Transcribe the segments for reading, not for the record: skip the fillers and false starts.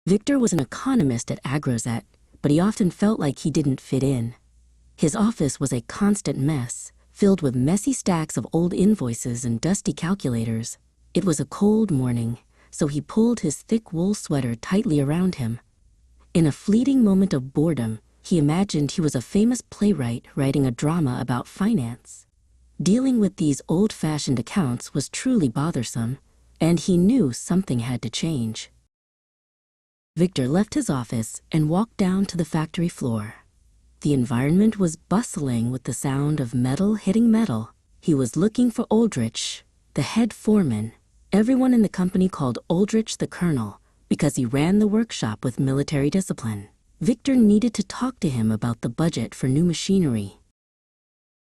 Victor was an economist at Agrozet, but he often felt like he didn't fit in. His office was a constant mess, filled with messy stacks of old invoices and dusty calculators. It was a cold morning, so he pulled his thick wool sweater tightly around him. In a fleeting moment of boredom, he imagined he was a famous playwright writing a drama about finance. Dealing with these old-fashioned accounts was truly bothersome, and he knew something had to change. Victor left his office and walked down to the factory floor. The environment was bustling with the sound of metal hitting metal. He was looking for Aldrich, the head foreman. Everyone in the company called Aldrich the Colonel because he ran the workshop with military discipline. Victor needed to talk to him about the budget for new machinery.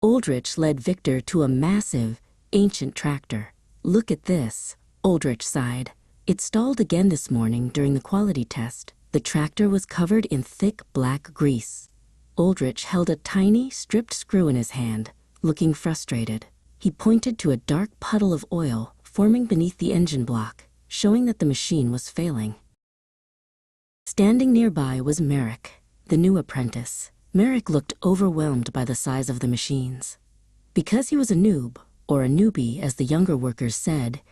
Aldrich led Victor to a massive, ancient tractor. "Look at this," Aldrich sighed. "It stalled again this morning during the quality test." The tractor was covered in thick black grease. Aldrich held a tiny, stripped screw in his hand, looking frustrated. He pointed to a dark puddle of oil forming beneath the engine block, showing that the machine was failing. Standing nearby was Merrick, the new apprentice. Merrick looked overwhelmed by the size of the machines. Because he was a noob, or a newbie as the younger workers said,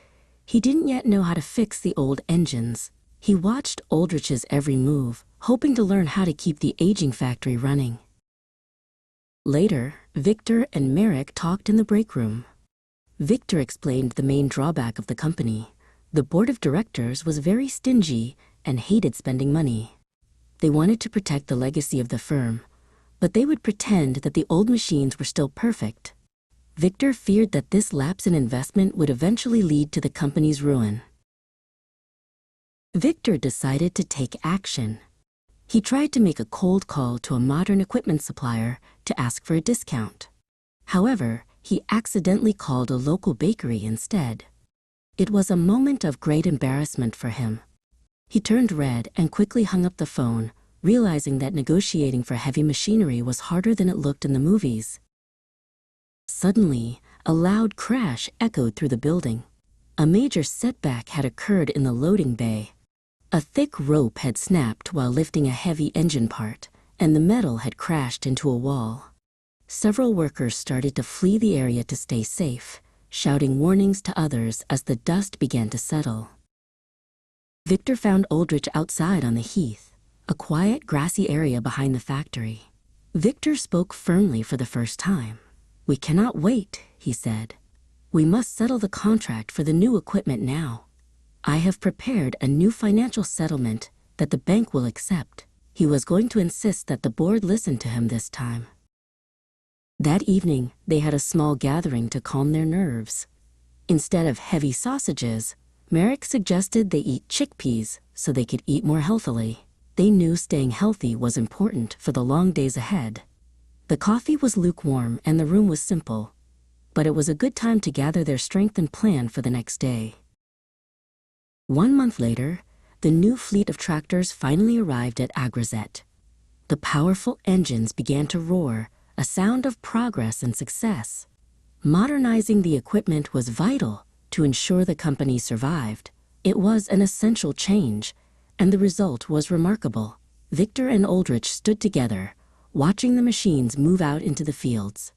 he didn't yet know how to fix the old engines. He watched Aldrich's every move, hoping to learn how to keep the aging factory running. Later, Victor and Merrick talked in the break room. Victor explained the main drawback of the company. The board of directors was very stingy and hated spending money. They wanted to protect the legacy of the firm, but they would pretend that the old machines were still perfect. Victor feared that this lapse in investment would eventually lead to the company's ruin. Victor decided to take action. He tried to make a cold call to a modern equipment supplier to ask for a discount. However, he accidentally called a local bakery instead. It was a moment of great embarrassment for him. He turned red and quickly hung up the phone, realizing that negotiating for heavy machinery was harder than it looked in the movies. Suddenly, a loud crash echoed through the building. A major setback had occurred in the loading bay. A thick rope had snapped while lifting a heavy engine part, and the metal had crashed into a wall. Several workers started to flee the area to stay safe, shouting warnings to others as the dust began to settle. Victor found Aldrich outside on the heath, a quiet, grassy area behind the factory. Victor spoke firmly for the first time. "We cannot wait," he said. "We must settle the contract for the new equipment now. I have prepared a new financial settlement that the bank will accept." He was going to insist that the board listen to him this time. That evening, they had a small gathering to calm their nerves. Instead of heavy sausages, Merrick suggested they eat chickpeas so they could eat more healthily. They knew staying healthy was important for the long days ahead. The coffee was lukewarm and the room was simple, but it was a good time to gather their strength and plan for the next day. 1 month later, the new fleet of tractors finally arrived at Agrozet. The powerful engines began to roar, a sound of progress and success. Modernizing the equipment was vital to ensure the company survived. It was an essential change, and the result was remarkable. Victor and Aldrich stood together, watching the machines move out into the fields.